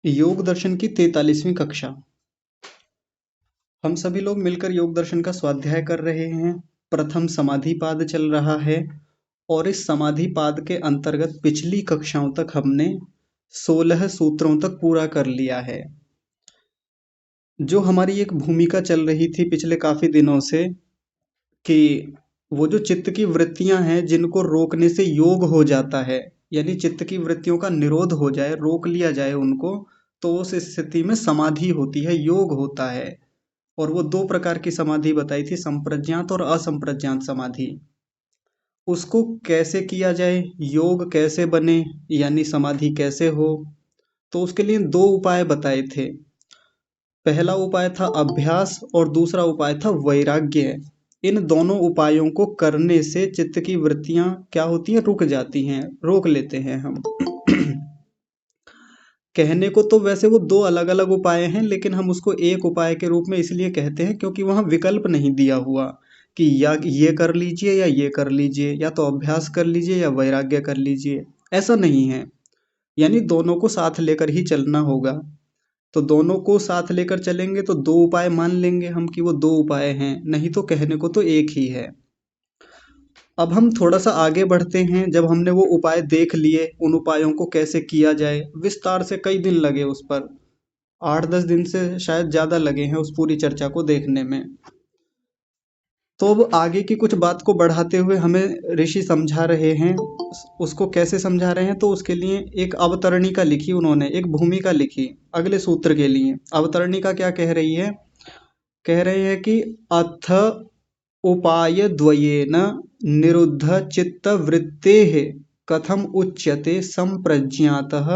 योग दर्शन की 43वीं कक्षा। हम सभी लोग मिलकर योग दर्शन का स्वाध्याय कर रहे हैं। प्रथम समाधि पाद चल रहा है और इस समाधि पाद के अंतर्गत पिछली कक्षाओं तक हमने 16 सूत्रों तक पूरा कर लिया है। जो हमारी एक भूमिका चल रही थी पिछले काफी दिनों से कि वो जो चित्त की वृत्तियां हैं जिनको रोकने से योग हो जाता है, यानी चित्त की वृत्तियों का निरोध हो जाए, रोक लिया जाए उनको, तो उस स्थिति में समाधि होती है, योग होता है। और वो दो प्रकार की समाधि बताई थी, संप्रज्ञात और असंप्रज्ञात समाधि। उसको कैसे किया जाए, योग कैसे बने, यानी समाधि कैसे हो, तो उसके लिए दो उपाय बताए थे। पहला उपाय था अभ्यास और दूसरा उपाय था वैराग्य। इन दोनों उपायों को करने से चित्त की वृत्तियां क्या होती हैं, रुक जाती हैं, रोक लेते हैं हम। कहने को तो वैसे वो दो अलग अलग उपाय हैं, लेकिन हम उसको एक उपाय के रूप में इसलिए कहते हैं क्योंकि वहां विकल्प नहीं दिया हुआ कि या ये कर लीजिए या ये कर लीजिए, या तो अभ्यास कर लीजिए या वैराग्य कर लीजिए, ऐसा नहीं है। यानी दोनों को साथ लेकर ही चलना होगा। तो दोनों को साथ लेकर चलेंगे तो दो उपाय मान लेंगे हम कि वो दो उपाय हैं, नहीं तो कहने को तो एक ही है। अब हम थोड़ा सा आगे बढ़ते हैं। जब हमने वो उपाय देख लिए, उन उपायों को कैसे किया जाए, विस्तार से कई दिन लगे उस पर, 8-10 दिन से शायद ज़्यादा लगे हैं उस पूरी चर्चा को देखने में। तो अब आगे की कुछ बात को बढ़ाते हुए हमें ऋषि समझा रहे हैं। उसको कैसे समझा रहे हैं, तो उसके लिए एक अवतरणिका लिखी उन्होंने, एक भूमिका लिखी अगले सूत्र के लिए। अवतरणिका क्या कह रही है, कह रहे हैं कि अथ उपाय द्वयेन निरुद्ध चित्त वृत्तेः कथम उच्यते संप्रज्ञातः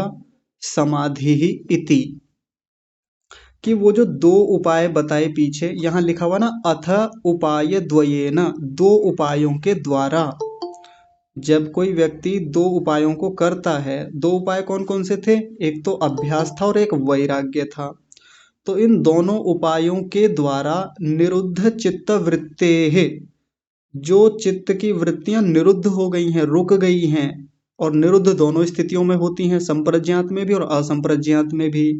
समाधि इति। कि वो जो दो उपाय बताए पीछे, यहाँ लिखा हुआ ना, अथ उपाय द्वयेन, दो उपायों के द्वारा। जब कोई व्यक्ति दो उपायों को करता है, दो उपाय कौन कौन से थे, एक तो अभ्यास था और एक वैराग्य था। तो इन दोनों उपायों के द्वारा निरुद्ध चित्त वृत्तेः, जो चित्त की वृत्तियां निरुद्ध हो गई हैं, रुक गई हैं, और निरुद्ध दोनों स्थितियों में होती हैं, संप्रज्ञात में भी और असंप्रज्ञात में भी।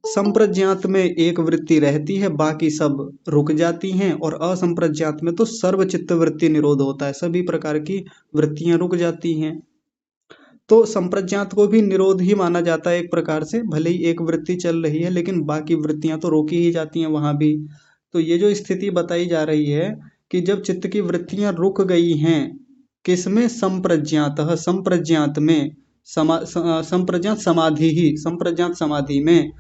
संप्रज्ञात में एक वृत्ति रहती है, बाकी सब रुक जाती हैं, और असंप्रज्ञात में तो सर्व चित्त वृत्ति निरोध होता है, सभी प्रकार की वृत्तियां रुक जाती हैं। तो संप्रज्ञात को भी निरोध ही माना जाता है एक प्रकार से, भले ही एक वृत्ति चल रही है लेकिन बाकी वृत्तियां तो रोकी ही जाती हैं वहां भी। तो ये जो स्थिति बताई जा रही है कि जब चित्त की वृत्तियां रुक गई हैं, किसमें, संप्रज्ञात, संप्रज्ञात में, संप्रज्ञात समाधि ही, संप्रज्ञात समाधि में,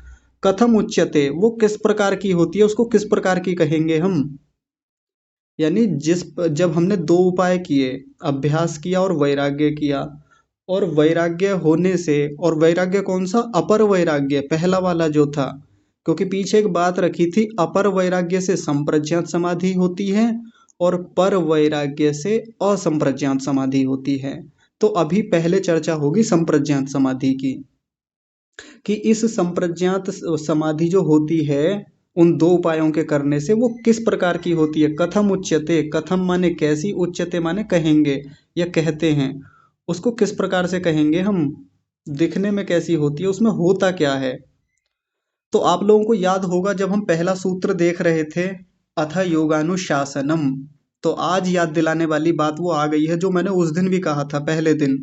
कथम उच्यते, वो किस प्रकार की होती है, उसको किस प्रकार की कहेंगे हम। यानी जब हमने दो उपाय किए, अभ्यास किया और वैराग्य किया, और वैराग्य होने से, और वैराग्य कौन सा, अपर वैराग्य, पहला वाला जो था, क्योंकि पीछे एक बात रखी थी, अपर वैराग्य से संप्रज्ञात समाधि होती है और पर वैराग्य से असंप्रज्ञात समाधि होती है। तो अभी पहले चर्चा होगी संप्रज्ञात समाधि की, कि इस संप्रज्ञात समाधि जो होती है उन दो उपायों के करने से, वो किस प्रकार की होती है। कथम उच्यते, कथम माने कैसी, उच्यते माने कहेंगे या कहते हैं, उसको किस प्रकार से कहेंगे हम, दिखने में कैसी होती है, उसमें होता क्या है। तो आप लोगों को याद होगा जब हम पहला सूत्र देख रहे थे, अथ योगानुशासनम, तो आज याद दिलाने वाली बात वो आ गई है जो मैंने उस दिन भी कहा था। पहले दिन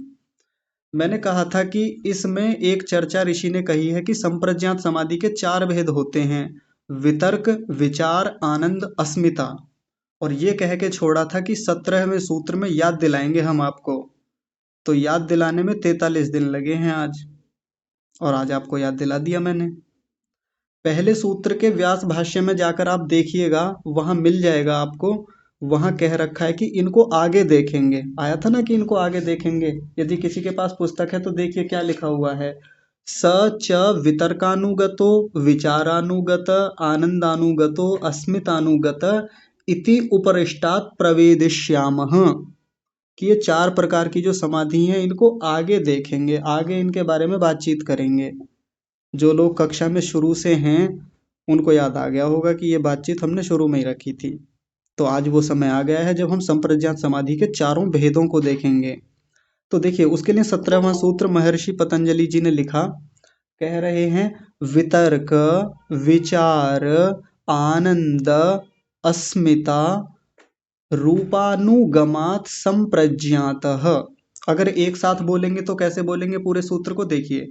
मैंने कहा था कि इसमें एक चर्चा ऋषि ने कही है कि संप्रज्ञात समाधि के चार भेद होते हैं, वितर्क, विचार, आनंद, अस्मिता। और ये कह के छोड़ा था कि 17वें सूत्र में याद दिलाएंगे हम आपको। तो याद दिलाने में 43 दिन लगे हैं आज, और आज आपको याद दिला दिया मैंने। पहले सूत्र के व्यास भाष्य में जाकर आप देखिएगा, वहां मिल जाएगा आपको। वहां कह रखा है कि इनको आगे देखेंगे, आया था ना कि इनको आगे देखेंगे। यदि किसी के पास पुस्तक है तो देखिए क्या लिखा हुआ है, स च वितर्कानुगतो विचारानुगत आनंदानुगतो अस्मितानुगत इति उपरिष्टात् प्रवेदिष्यामः। कि ये चार प्रकार की जो समाधि हैं इनको आगे देखेंगे, आगे इनके बारे में बातचीत करेंगे। जो लोग कक्षा में शुरू से हैं उनको याद आ गया होगा कि ये बातचीत हमने शुरू में ही रखी थी। तो आज वो समय आ गया है जब हम संप्रज्ञात समाधि के चारों भेदों को देखेंगे। तो देखिए, उसके लिए 17वां सूत्र महर्षि पतंजलि जी ने लिखा, कह रहे हैं वितर्क, विचार, आनंद, अस्मिता, रूपानुगमात संप्रज्ञातः। अगर एक साथ बोलेंगे तो कैसे बोलेंगे, पूरे सूत्र को देखिए।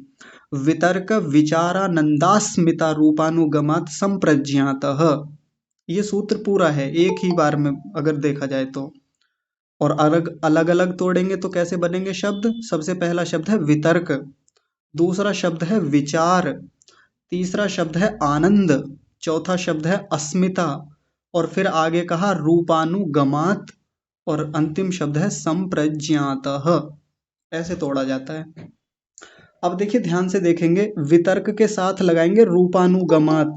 वितर्क विचारानंदास्मिता रूपानुगमात संप्रज्ञातः, ये सूत्र पूरा है एक ही बार में अगर देखा जाए तो। और अलग अलग अलग तोड़ेंगे तो कैसे बनेंगे शब्द। सबसे पहला शब्द है वितर्क, दूसरा शब्द है विचार, तीसरा शब्द है आनंद, चौथा शब्द है अस्मिता, और फिर आगे कहा रूपानुगमात, और अंतिम शब्द है संप्रज्ञातः। ऐसे तोड़ा जाता है। अब देखिए ध्यान से देखेंगे, वितर्क के साथ लगाएंगे रूपानुगमात,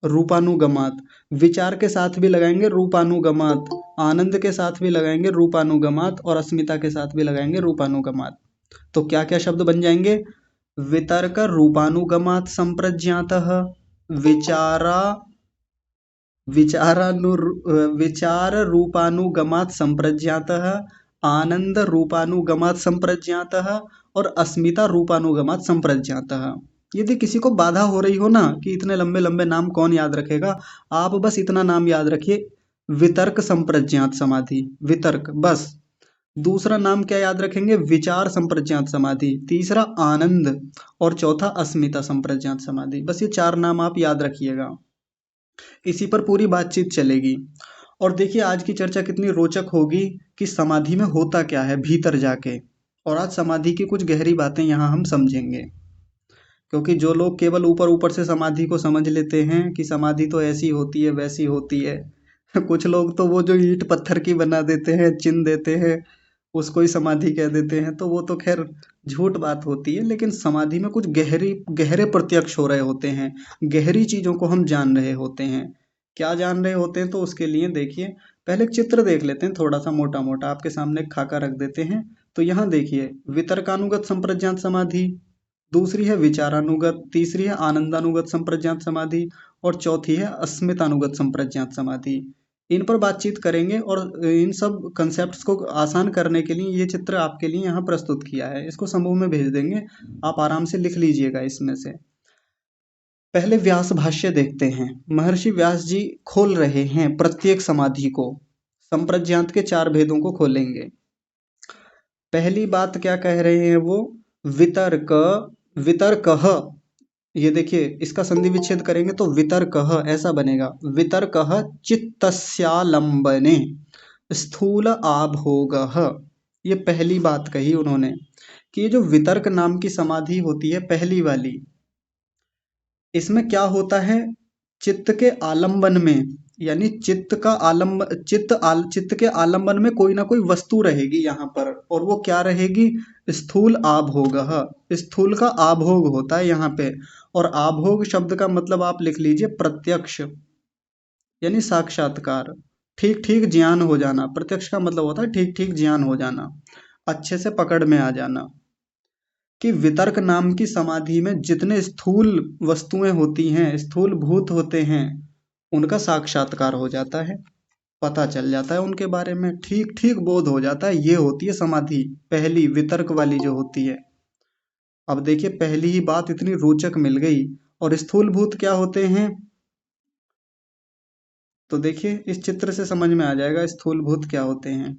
रूपानुगमात, विचार के साथ भी लगाएंगे रूपानुगमात, आनंद के साथ भी लगाएंगे रूपानुगमात, और अस्मिता के साथ भी लगाएंगे रूपानुगमात। तो क्या क्या शब्द बन जाएंगे, वितर्क रूपानुगमात संप्रज्ञातः, विचारा विचारानुर विचार रूपानुगमात संप्रज्ञातः, आनंद रूपानुगमात संप्रज्ञातः, और अस्मिता रूपानुगमात संप्रज्ञातः। यदि किसी को बाधा हो रही हो ना कि इतने लंबे लंबे नाम कौन याद रखेगा, आप बस इतना नाम याद रखिए, वितर्क संप्रज्ञात समाधि, वितर्क बस। दूसरा नाम क्या याद रखेंगे, विचार संप्रज्ञात समाधि, तीसरा आनंद, और चौथा अस्मिता संप्रज्ञात समाधि। बस ये चार नाम आप याद रखिएगा, इसी पर पूरी बातचीत चलेगी। और देखिए आज की चर्चा कितनी रोचक होगी कि समाधि में होता क्या है भीतर जाके। और आज समाधि की कुछ गहरी बातें यहाँ हम समझेंगे, क्योंकि जो लोग केवल ऊपर ऊपर से समाधि को समझ लेते हैं कि समाधि तो ऐसी होती है वैसी होती है कुछ लोग तो वो जो ईंट पत्थर की बना देते हैं, चिन्ह देते हैं, उसको ही समाधि कह देते हैं, तो वो तो खैर झूठ बात होती है। लेकिन समाधि में कुछ गहरे प्रत्यक्ष हो रहे होते हैं, गहरी चीजों को हम जान रहे होते हैं। क्या जान रहे होते हैं, तो उसके लिए देखिए पहले एक चित्र देख लेते हैं, थोड़ा सा मोटा मोटा आपके सामने एक खाका रख देते हैं। तो यहाँ देखिए वितर्कानुगत संप्रज्ञात समाधि, दूसरी है विचारानुगत, तीसरी है आनंदानुगत संप्रज्ञात समाधि, और चौथी है अस्मितानुगत संप्रज्ञात समाधि। इन पर बातचीत करेंगे, और इन सब कंसेप्ट्स को आसान करने के लिए ये चित्र आपके लिए यहाँ प्रस्तुत किया है, इसको समूह में भेज देंगे, आप आराम से लिख लीजिएगा इसमें से। पहले व्यास भाष्य देखते हैं। महर्षि व्यास जी खोल रहे हैं प्रत्येक समाधि को, संप्रज्ञात के चार भेदों को खोलेंगे। पहली बात क्या कह रहे हैं वो, वितर्क, वितर्कः, ये देखिए इसका संधि विच्छेद करेंगे तो वितर्कः ऐसा बनेगा, वितर्कः चित्तस्यालंबने स्थूल आभोगः। ये पहली बात कही उन्होंने कि ये जो वितर्क नाम की समाधि होती है पहली वाली, इसमें क्या होता है, चित्त के आलंबन में, यानी चित्त के आलंबन में कोई ना कोई वस्तु रहेगी यहाँ पर, और वो क्या रहेगी, स्थूल आभोगः, स्थूल का आभोग होता है यहाँ पे। और आभोग शब्द का मतलब आप लिख लीजिए प्रत्यक्ष, यानी साक्षात्कार, ठीक ठीक ज्ञान हो जाना। प्रत्यक्ष का मतलब होता है ठीक ठीक ज्ञान हो जाना, अच्छे से पकड़ में आ जाना। कि वितर्क नाम की समाधि में जितने स्थूल वस्तुएं होती हैं, स्थूल भूत होते हैं, उनका साक्षात्कार हो जाता है, पता चल जाता है उनके बारे में, ठीक ठीक बोध हो जाता है। ये होती है समाधि पहली, वितर्क वाली जो होती है। अब देखिए पहली ही बात इतनी रोचक मिल गई। और स्थूल भूत क्या होते हैं, तो देखिए इस चित्र से समझ में आ जाएगा स्थूल भूत क्या होते हैं।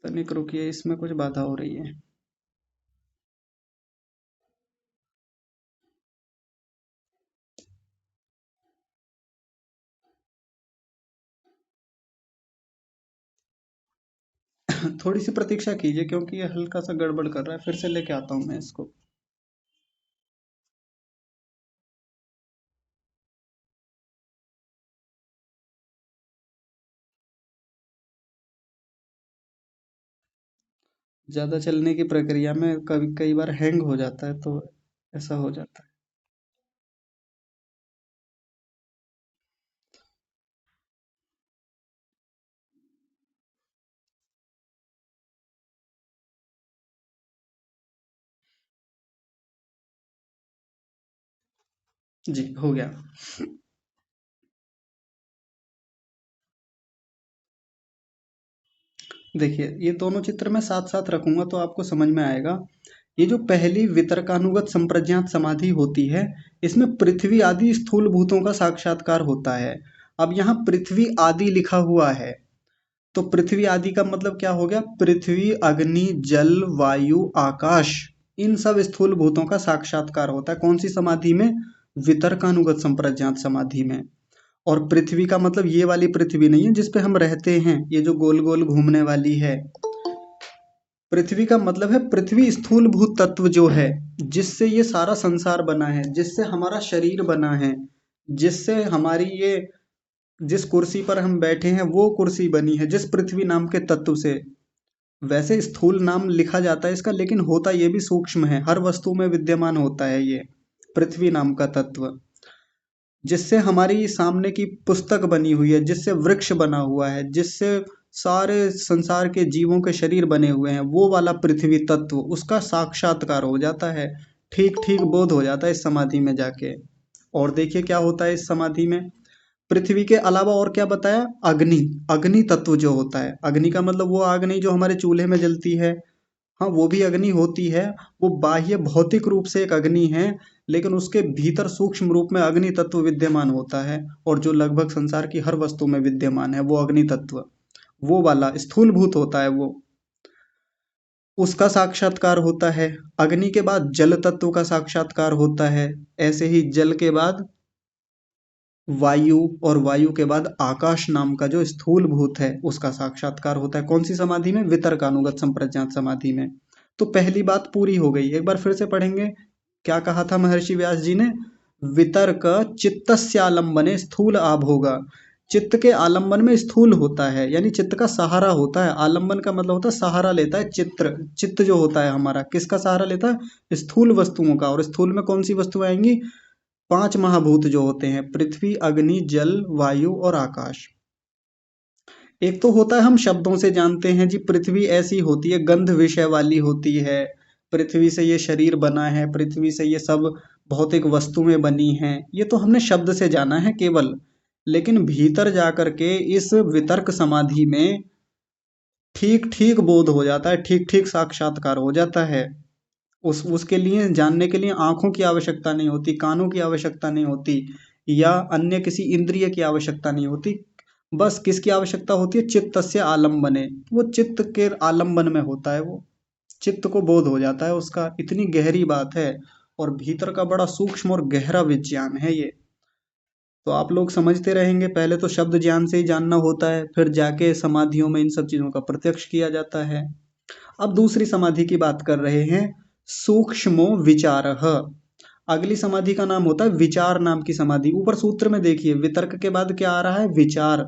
तनिक रुकिए, इसमें कुछ बाधा हो रही है। थोड़ी सी प्रतीक्षा कीजिए, क्योंकि ये हल्का सा गड़बड़ कर रहा है, फिर से लेके आता हूँ मैं इसको। ज़्यादा चलने की प्रक्रिया में कभी कई बार हैंग हो जाता है, तो ऐसा हो जाता है। जी हो गया। देखिए ये दोनों चित्र मैं साथ साथ रखूंगा तो आपको समझ में आएगा। ये जो पहली वितर्कानुगत संप्रज्ञात समाधि होती है, इसमें पृथ्वी आदि स्थूल भूतों का साक्षात्कार होता है। अब यहाँ पृथ्वी आदि लिखा हुआ है, तो पृथ्वी आदि का मतलब क्या हो गया? पृथ्वी, अग्नि, जल, वायु, आकाश, इन सब स्थूल भूतों का साक्षात्कार होता है। कौन सी समाधि में? वितर्कानुगत संप्रज्ञात समाधि में। और पृथ्वी का मतलब ये वाली पृथ्वी नहीं है जिसपे हम रहते हैं, ये जो गोल गोल घूमने वाली है। पृथ्वी का मतलब है पृथ्वी स्थूल भूत तत्व जो है, जिससे ये सारा संसार बना है, जिससे हमारा शरीर बना है, जिससे हमारी ये जिस कुर्सी पर हम बैठे हैं वो कुर्सी बनी है, जिस पृथ्वी नाम के तत्व से। वैसे स्थूल नाम लिखा जाता है इसका, लेकिन होता ये भी सूक्ष्म है, हर वस्तु में विद्यमान होता है ये पृथ्वी नाम का तत्व, जिससे हमारी सामने की पुस्तक बनी हुई है, जिससे वृक्ष बना हुआ है, जिससे सारे संसार के जीवों के शरीर बने हुए हैं, वो वाला पृथ्वी तत्व, उसका साक्षात्कार हो जाता है, ठीक ठीक बोध हो जाता है इस समाधि में जाके। और देखिए क्या होता है इस समाधि में। पृथ्वी के अलावा और क्या बताया? अग्नि, अग्नि तत्व जो होता है, अग्नि का मतलब वो आग नहीं जो हमारे चूल्हे में जलती है, हाँ वो भी अग्नि होती है, वो बाह्य भौतिक रूप से एक अग्नि है, लेकिन उसके भीतर सूक्ष्म रूप में अग्नि तत्व विद्यमान होता है, और जो लगभग संसार की हर वस्तु में विद्यमान है वो अग्नि तत्व, वो वाला स्थूल भूत होता है वो, उसका साक्षात्कार होता है। अग्नि के बाद जल तत्व का साक्षात्कार होता है, ऐसे ही जल के बाद वायु, और वायु के बाद आकाश नाम का जो स्थूल भूत है उसका साक्षात्कार होता है। कौन सी समाधि में? वितर्कानुगत संप्रज्ञात समाधि में। तो पहली बात पूरी हो गई। एक बार फिर से पढ़ेंगे, क्या कहा था महर्षि व्यास जी ने? वितर्क चित्तस्य आलम्बने स्थूल आभोगा, चित्त के आलंबन में स्थूल होता है, यानी चित्त का सहारा होता है। आलंबन का मतलब होता है सहारा लेता है। चित्त जो होता है हमारा, किसका सहारा लेता है? स्थूल वस्तुओं का। और स्थूल में कौन सी वस्तुएं आएंगी? 5 महाभूत जो होते हैं, पृथ्वी, अग्नि, जल, वायु और आकाश। एक तो होता है हम शब्दों से जानते हैं जी, पृथ्वी ऐसी होती है, गंध विषय वाली होती है, पृथ्वी से ये शरीर बना है, पृथ्वी से ये सब भौतिक वस्तुएं बनी हैं, ये तो हमने शब्द से जाना है केवल। लेकिन भीतर जाकर के इस वितर्क समाधि में ठीक ठीक बोध हो जाता है, ठीक ठीक साक्षात्कार हो जाता है। उसके लिए जानने के लिए आंखों की आवश्यकता नहीं होती, कानों की आवश्यकता नहीं होती, या अन्य किसी इंद्रिय की आवश्यकता नहीं होती। बस किसकी आवश्यकता होती है? चित्तस्य आलम्बने, वो चित्त के आलम्बन में होता है, वो चित्त को बोध हो जाता है उसका। इतनी गहरी बात है, और भीतर का बड़ा सूक्ष्म और गहरा विज्ञान है ये। तो आप लोग समझते रहेंगे, पहले तो शब्द ज्ञान से ही जानना होता है, फिर जाके समाधियों में इन सब चीजों का प्रत्यक्ष किया जाता है। अब दूसरी समाधि की बात कर रहे हैं, सूक्ष्मो विचारः। अगली समाधि का नाम होता है विचार नाम की समाधि। ऊपर सूत्र में देखिए, वितर्क के बाद क्या आ रहा है? विचार।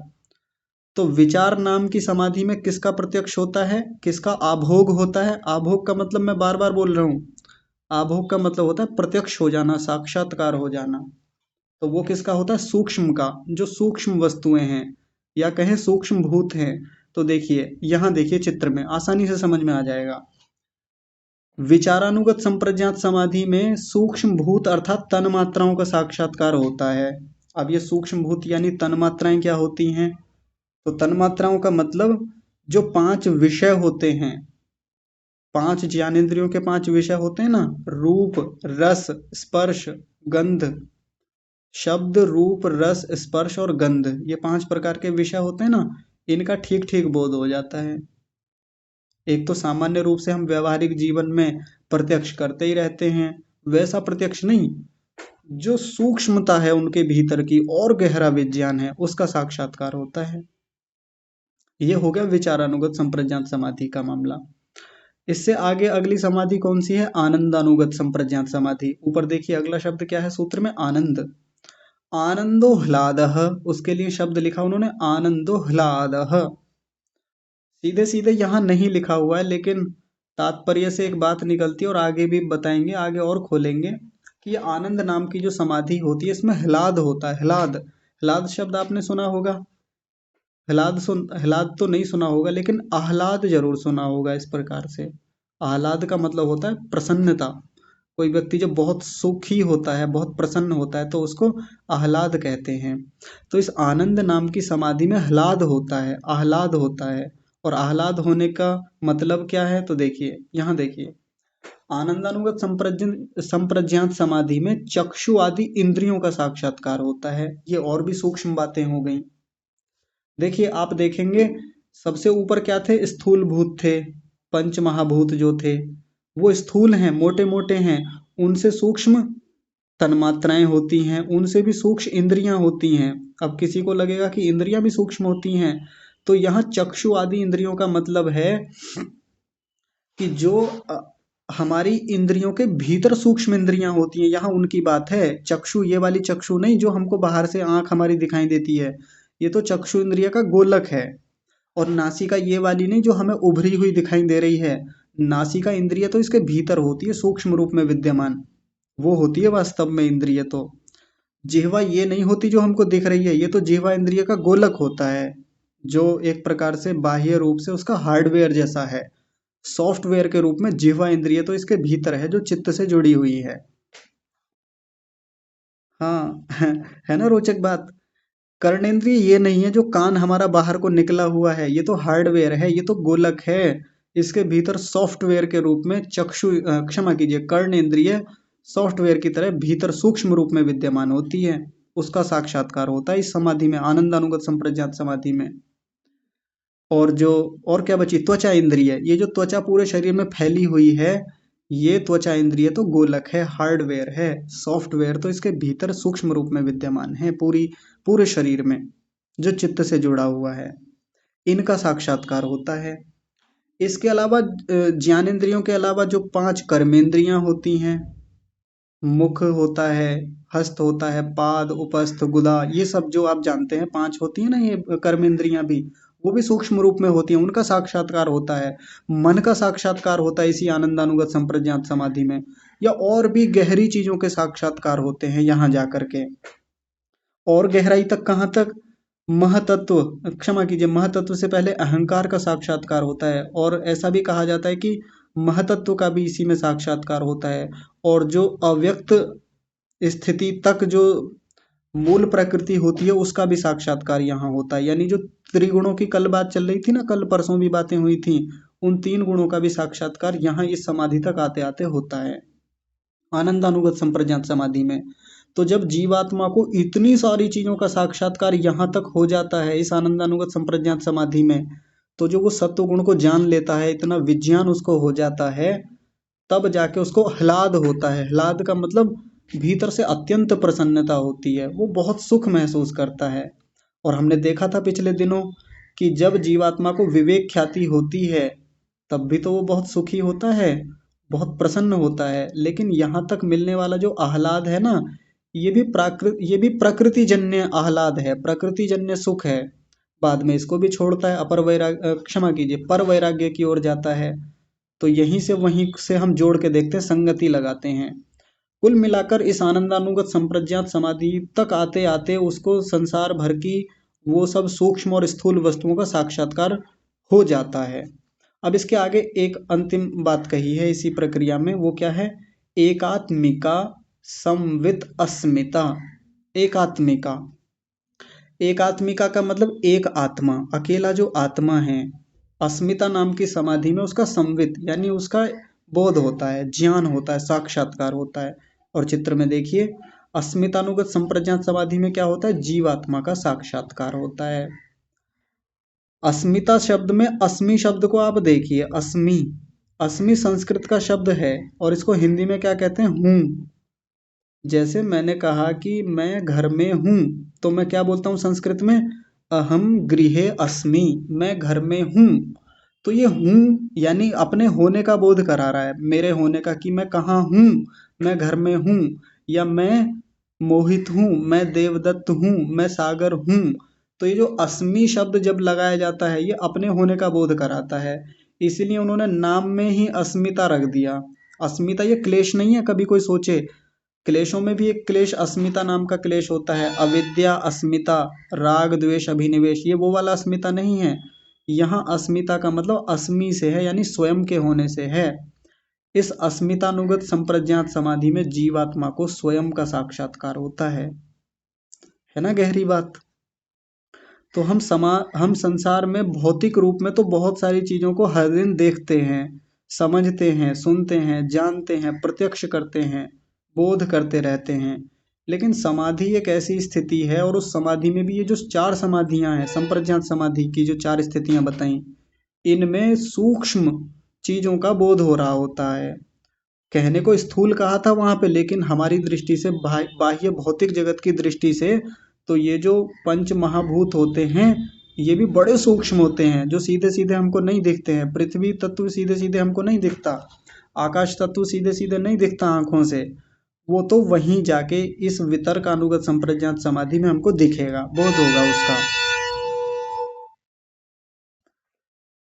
तो विचार नाम की समाधि में किसका प्रत्यक्ष होता है? किसका आभोग होता है? आभोग का मतलब मैं बार बार बोल रहा हूँ, आभोग का मतलब होता है प्रत्यक्ष हो जाना, साक्षात्कार हो जाना। तो वो किसका होता है? सूक्ष्म का, जो सूक्ष्म वस्तुएं हैं, या कहें सूक्ष्म भूत हैं। तो देखिए, यहाँ देखिए चित्र में आसानी से समझ में आ जाएगा। विचारानुगत संप्रज्ञात समाधि में सूक्ष्म भूत अर्थात तन मात्राओं का साक्षात्कार होता है। अब ये सूक्ष्म भूत यानी तन मात्राएं क्या होती हैं? तो तन मात्राओं का मतलब जो 5 विषय होते हैं, 5 ज्ञानेंद्रियों के 5 विषय होते हैं ना, रूप, रस, स्पर्श, गंध, शब्द, रूप, रस, स्पर्श और गंध, ये 5 प्रकार के विषय होते हैं ना, इनका ठीक ठीक बोध हो जाता है। एक तो सामान्य रूप से हम व्यवहारिक जीवन में प्रत्यक्ष करते ही रहते हैं, वैसा प्रत्यक्ष नहीं, जो सूक्ष्मता है उनके भीतर की और गहरा विज्ञान है, उसका साक्षात्कार होता है। ये हो गया विचारानुगत संप्रज्ञात समाधि का मामला। इससे आगे अगली समाधि कौन सी है? आनंदानुगत संप्रज्ञात समाधि। ऊपर देखिए अगला शब्द क्या है सूत्र में? आनंद। आनंदो ह्लादः, उसके लिए शब्द लिखा उन्होंने आनंदो ह्लादः। सीधे सीधे यहाँ नहीं लिखा हुआ है, लेकिन तात्पर्य से एक बात निकलती है, और आगे भी बताएंगे, आगे और खोलेंगे कि आनंद नाम की जो समाधि होती है इसमें ह्लाद होता है। ह्लाद, ह्लाद शब्द आपने सुना होगा। ह्लाद तो नहीं सुना होगा, लेकिन आह्लाद जरूर सुना होगा। इस प्रकार से आह्लाद का मतलब होता है प्रसन्नता। कोई व्यक्ति जब बहुत सुखी होता है, बहुत प्रसन्न होता है, तो उसको आह्लाद कहते हैं। तो इस आनंद नाम की समाधि में ह्लाद होता है, आह्लाद होता है। और आह्लाद होने का मतलब क्या है? तो देखिए, यहाँ देखिए, आनंदानुगत संप्रज्ञात समाधि में चक्षु आदि इंद्रियों का साक्षात्कार होता है। ये और भी सूक्ष्म बातें हो गई। देखिए, आप देखेंगे सबसे ऊपर क्या थे? स्थूल भूत थे। पंच महाभूत जो थे वो स्थूल हैं, मोटे मोटे हैं। उनसे सूक्ष्म तन्मात्राएं होती हैं, उनसे भी सूक्ष्म इंद्रियां होती हैं। अब किसी को लगेगा कि इंद्रियां भी सूक्ष्म होती हैं, तो यहाँ चक्षु आदि इंद्रियों का मतलब है कि जो हमारी इंद्रियों के भीतर सूक्ष्म इंद्रियां होती हैं, यहाँ उनकी बात है। चक्षु ये वाली चक्षु नहीं जो हमको बाहर से आंख हमारी दिखाई देती है, ये तो चक्षु इंद्रिय का गोलक है। और नासिका ये वाली नहीं जो हमें उभरी हुई दिखाई दे रही है। नासिका इंद्रिय तो इसके भीतर होती है, सूक्ष्म रूप में विद्यमान, वो होती है वास्तव में इंद्रिय। तो जिह्वा ये नहीं होती जो हमको दिख रही है, ये तो जिह्वा इंद्रिय का गोलक होता है, जो एक प्रकार से बाह्य रूप से उसका हार्डवेयर जैसा है। सॉफ्टवेयर के रूप में जिह्वा इंद्रिय तो इसके भीतर है, जो चित्त से जुड़ी हुई है। हाँ है ना रोचक बात। कर्णेंद्रिय ये नहीं है जो कान हमारा बाहर को निकला हुआ है, ये तो हार्डवेयर है, ये तो गोलक है। इसके भीतर सॉफ्टवेयर के रूप में चक्षु क्षमा कीजिए, कर्णेंद्रिय सॉफ्टवेयर की तरह भीतर सूक्ष्म रूप में विद्यमान होती है। उसका साक्षात्कार होता है इस समाधि में, आनंदानुगत संप्रज्ञात समाधि में। और जो और क्या बची? त्वचा इंद्रिय। ये जो त्वचा पूरे शरीर में फैली हुई है, ये त्वचा इंद्रिय तो गोलक है, हार्डवेयर है। सॉफ्टवेयर तो इसके भीतर सूक्ष्म रूप में विद्यमान है, पूरे शरीर में, जो चित्त से जुड़ा हुआ है। इनका साक्षात्कार होता है। इसके अलावा ज्ञानेंद्रियों के अलावा जो 5 कर्मेंद्रियां होती हैं, मुख होता है, हस्त होता है, पाद, उपस्थ, गुदा, ये सब जो आप जानते हैं 5 होती है ना ये कर्मेंद्रियां भी, वो भी सूक्ष्म रूप में होती हैं, उनका साक्षात्कार होता है। मन का साक्षात्कार होता है इसी आनंदानुगत संप्रज्ञात समाधि में। या और भी गहरी चीजों के साक्षात्कार होते हैं यहाँ जा करके। और गहराई तक कहाँ तक? महतत्व, क्षमा कीजिए, महतत्व से पहले अहंकार का साक्षात्कार होता है। और ऐसा भी कहा जाता है कि महतत्व का भी इसी में साक्षात्कार होता है। और जो अव्यक्त स्थिति तक जो मूल प्रकृति होती है उसका भी साक्षात्कार यहाँ होता है। यानी जो त्रिगुणों की कल बात चल रही थी ना, कल परसों भी बातें हुई थी, उन 3 गुणों का भी साक्षात्कार यहाँ इस समाधि तक आते आते होता है, आनंदानुगत संप्रज्ञात समाधि में। तो जब जीवात्मा को इतनी सारी चीजों का साक्षात्कार यहाँ तक हो जाता है इस आनंदानुगत संप्रज्ञात समाधि में, तो जो वो सत्व गुण को जान लेता है, इतना विज्ञान उसको हो जाता है, तब जाके उसको ह्लाद होता है। ह्लाद का मतलब भीतर से अत्यंत प्रसन्नता होती है, वो बहुत सुख महसूस करता है। और हमने देखा था पिछले दिनों कि जब जीवात्मा को विवेक ख्याति होती है, तब भी तो वो बहुत सुखी होता है, बहुत प्रसन्न होता है। लेकिन यहाँ तक मिलने वाला जो आह्लाद है ना, ये भी प्रकृति जन्य आह्लाद है, प्रकृति जन्य सुख है। बाद में इसको भी छोड़ता है, अपर वैराग्य, क्षमा कीजिए, पर वैराग्य की ओर जाता है। तो यहीं से वहीं से हम जोड़ के देखते हैं, संगति लगाते हैं। कुल मिलाकर इस आनंदानुगत संप्रज्ञात समाधि तक आते आते उसको संसार भर की वो सब सूक्ष्म और स्थूल वस्तुओं का साक्षात्कार हो जाता है। अब इसके आगे एक अंतिम बात कही है इसी प्रक्रिया में, वो क्या है? एकात्मिका संवित अस्मिता। एकात्मिका, एकात्मिका का मतलब एक आत्मा, अकेला जो आत्मा है। अस्मिता नाम की समाधि में उसका संवित यानी उसका बोध होता है, ज्ञान होता है, साक्षात्कार होता है। और चित्र में देखिए, अस्मितानुगत संप्रज्ञात समाधि में क्या होता है? जीवात्मा का साक्षात्कार होता है। अस्मिता शब्द में अस्मि शब्द को आप देखिए, अस्मि, अस्मि संस्कृत का शब्द है और इसको हिंदी में क्या कहते हैं? हूँ। जैसे मैंने कहा कि मैं घर में हूँ, तो मैं क्या बोलता हूँ संस्कृत में? अहम गृहे अस्मि, मैं घर में हूँ। तो ये हूँ यानी अपने होने का बोध करा रहा है, मेरे होने का, कि मैं कहाँ हूँ, मैं घर में हूँ, या मैं मोहित हूँ, मैं देवदत्त हूँ, मैं सागर हूँ। तो ये जो अस्मि शब्द जब लगाया जाता है, ये अपने होने का बोध कराता है, इसीलिए उन्होंने नाम में ही अस्मिता रख दिया। अस्मिता ये क्लेश नहीं है, कभी कोई सोचे, क्लेशों में भी एक क्लेश अस्मिता नाम का क्लेश होता है, अविद्या अस्मिता, राग द्वेष अभिनिवेश, ये वो वाला अस्मिता नहीं है। यहाँ अस्मिता का मतलब अस्मि से है, यानी स्वयं के होने से है। इस अस्मितानुगत संप्रज्ञात समाधि में जीवात्मा को स्वयं का साक्षात्कार होता है ना गहरी बात। तो हम संसार में भौतिक रूप में तो बहुत सारी चीजों को हर दिन देखते हैं, समझते हैं, सुनते हैं, जानते हैं, प्रत्यक्ष करते हैं, बोध करते रहते हैं। लेकिन समाधि एक ऐसी स्थिति है, और उस समाधि में भी ये जो चार समाधियां हैं, संप्रज्ञात समाधि की जो चार स्थितियां बताई, इनमें सूक्ष्म चीजों का बोध हो रहा होता है। कहने को स्थूल कहा था वहां पे, लेकिन हमारी दृष्टि से, बाह्य भौतिक जगत की दृष्टि से, तो ये जो पंच महाभूत होते हैं, ये भी बड़े सूक्ष्म होते हैं, जो सीधे सीधे हमको नहीं दिखते हैं। पृथ्वी तत्व सीधे सीधे हमको नहीं दिखता, आकाश तत्व सीधे सीधे नहीं दिखता आंखों से, वो तो वहीं जाके इस वितर्क अनुगत संप्रज्ञात समाधि में हमको दिखेगा, बोध होगा उसका।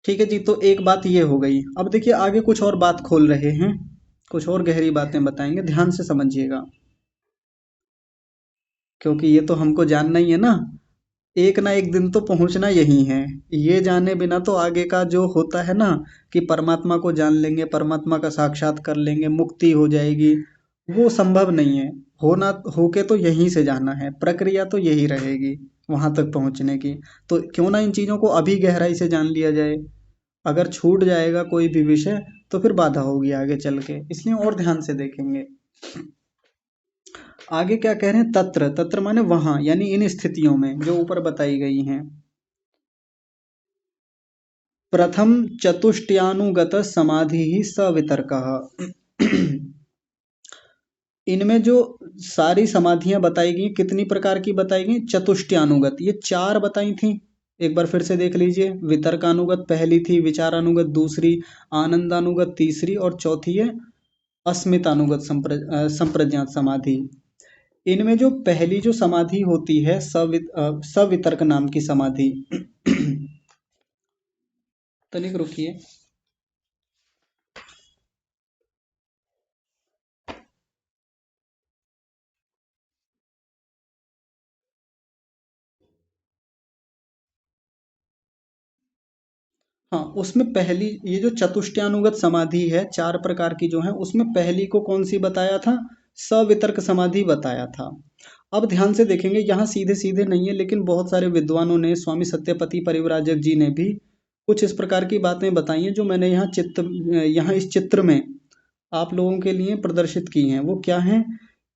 ठीक है जी, तो एक बात ये हो गई। अब देखिए आगे कुछ और बात खोल रहे हैं, कुछ और गहरी बातें बताएंगे, ध्यान से समझिएगा, क्योंकि ये तो हमको जानना ही है ना एक दिन तो पहुंचना यही है। ये जाने बिना तो आगे का जो होता है ना, कि परमात्मा को जान लेंगे, परमात्मा का साक्षात कर लेंगे, मुक्ति हो जाएगी, वो संभव नहीं है। होना होके तो यहीं से जाना है, प्रक्रिया तो यही रहेगी वहां तक पहुंचने की। तो क्यों ना इन चीजों को अभी गहराई से जान लिया जाए। अगर छूट जाएगा कोई भी विषय तो फिर बाधा होगी आगे चल के, इसलिए और ध्यान से देखेंगे। आगे क्या कह रहे हैं, तत्र, तत्र माने वहां, यानी इन स्थितियों में जो ऊपर बताई गई हैं। प्रथम चतुष्टयानुगत समाधि ही सवितर्क। इनमें जो सारी समाधियां बताई गई, कितनी प्रकार की बताई गई, चतुष्टयानुगत, ये चार बताई थी। एक बार फिर से देख लीजिए, वितर्कानुगत पहली थी, विचारानुगत दूसरी, आनंदानुगत तीसरी, और चौथी है अस्मितानुगत संप्रज्ञात समाधि। इनमें जो पहली जो समाधि होती है, सवितर्क नाम की समाधि। तनिक रुकिए। हाँ, उसमें पहली ये जो चतुष्टयानुगत समाधि है, चार प्रकार की जो है, उसमें पहली को कौन सी बताया था, सवितर्क समाधि बताया था। अब ध्यान से देखेंगे, यहाँ सीधे सीधे नहीं है, लेकिन बहुत सारे विद्वानों ने, स्वामी सत्यपति परिव्राजक जी ने भी कुछ इस प्रकार की बातें बताई हैं, जो मैंने यहाँ इस चित्र में आप लोगों के लिए प्रदर्शित की हैं। वो क्या है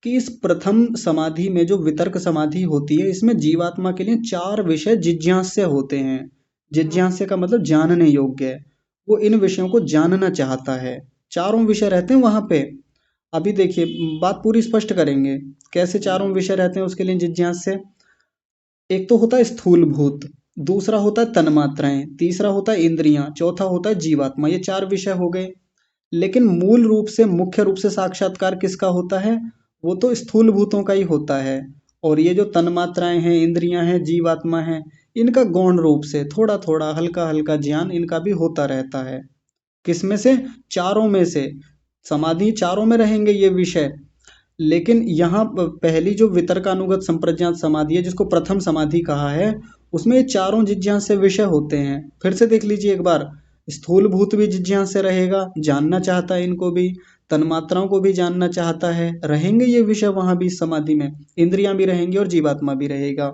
कि इस प्रथम समाधि में जो वितर्क समाधि होती है, इसमें जीवात्मा के लिए चार विषय जिज्ञास्य होते हैं। जिज्ञास्य का मतलब जानने योग्य है, वो इन विषयों को जानना चाहता है। चारों विषय रहते हैं वहां पे। अभी देखिए, बात पूरी स्पष्ट करेंगे, कैसे चारों विषय रहते हैं उसके लिए जिज्ञास्य। एक तो होता है स्थूल भूत, दूसरा होता है तन्मात्राएं, तीसरा होता है इंद्रियां, चौथा होता है जीवात्मा। ये चार विषय हो गए। लेकिन मूल रूप से, मुख्य रूप से साक्षात्कार किसका होता है, वो तो स्थूल भूतों का ही होता है। और ये जो तन्मात्राएं हैं, इंद्रियां हैं, जीवात्मा है, इनका गौण रूप से थोड़ा थोड़ा, हल्का हल्का ज्ञान इनका भी होता रहता है। किसमें से, चारों में से। समाधि चारों में रहेंगे ये विषय। लेकिन यहाँ पहली जो वितर्कानुगत संप्रज्ञात समाधि है, जिसको प्रथम समाधि कहा है, उसमें ये चारों जिज्ञास्य विषय होते हैं। फिर से देख लीजिए एक बार, स्थूल भूत भी जिज्ञास्य रहेगा, जानना चाहता है इनको भी, तन्मात्राओं को भी जानना चाहता है, रहेंगे ये विषय वहां भी समाधि में, इंद्रियां भी रहेंगी और जीवात्मा भी रहेगा।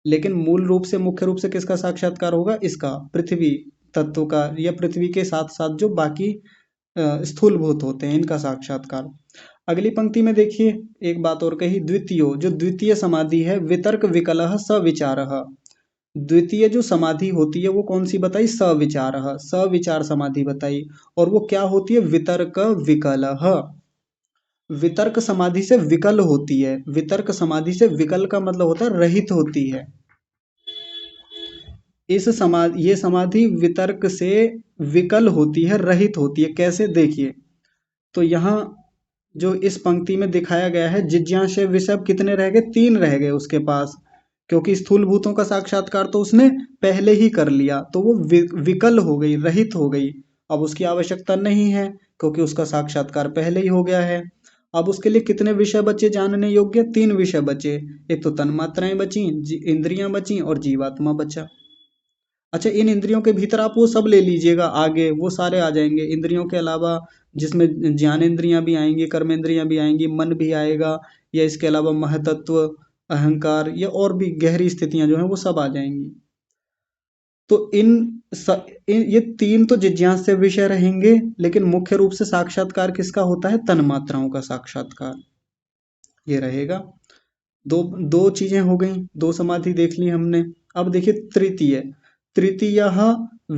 लेकिन मूल रूप से, मुख्य रूप से किसका साक्षात्कार होगा, इसका, पृथ्वी तत्व का, या पृथ्वी के साथ साथ जो बाकी स्थूल भूत होते हैं, इनका साक्षात्कार। अगली पंक्ति में देखिए, एक बात और कही, द्वितीय, जो द्वितीय समाधि है, वितर्क विकलः सविचारः। द्वितीय जो समाधि होती है वो कौन सी बताई, सविचारः, सविचार समाधि बताई। और वो क्या होती है, वितर्क विकलः। वितर्क समाधि से विकल होती है। वितर्क समाधि से विकल का मतलब होता है रहित होती है। ये समाधि वितर्क से विकल होती है, रहित होती है। कैसे, देखिए, तो यहाँ जो इस पंक्ति में दिखाया गया है, जिज्ञास्य विषय अब कितने रह गए, तीन रह गए उसके पास, क्योंकि स्थूल भूतों का साक्षात्कार तो उसने पहले ही कर लिया, तो वो विकल हो गई, रहित हो गई। अब उसकी आवश्यकता नहीं है, क्योंकि उसका साक्षात्कार पहले ही हो गया है। अब उसके लिए कितने विषय बचे जानने योग्य, तीन विषय बचे। एक तो तन्मात्राएं बची, इंद्रियां बची, और जीवात्मा बचा। अच्छा, इन इंद्रियों के भीतर आप वो सब ले लीजिएगा, आगे वो सारे आ जाएंगे। इंद्रियों के अलावा, जिसमें ज्ञानेंद्रियां भी आएंगी, कर्मेंद्रियां भी आएंगी, मन भी आएगा, या इसके अलावा महतत्व, अहंकार, या और भी गहरी स्थितियां जो हैं वो सब आ जाएंगी। तो ये तीन तो जिज्ञास्य विषय रहेंगे, लेकिन मुख्य रूप से साक्षात्कार किसका होता है? तन्मात्राओं का साक्षात्कार ये रहेगा। दो दो चीजें हो गई, दो समाधि देख ली हमने। अब देखिए तृतीय, तृतीय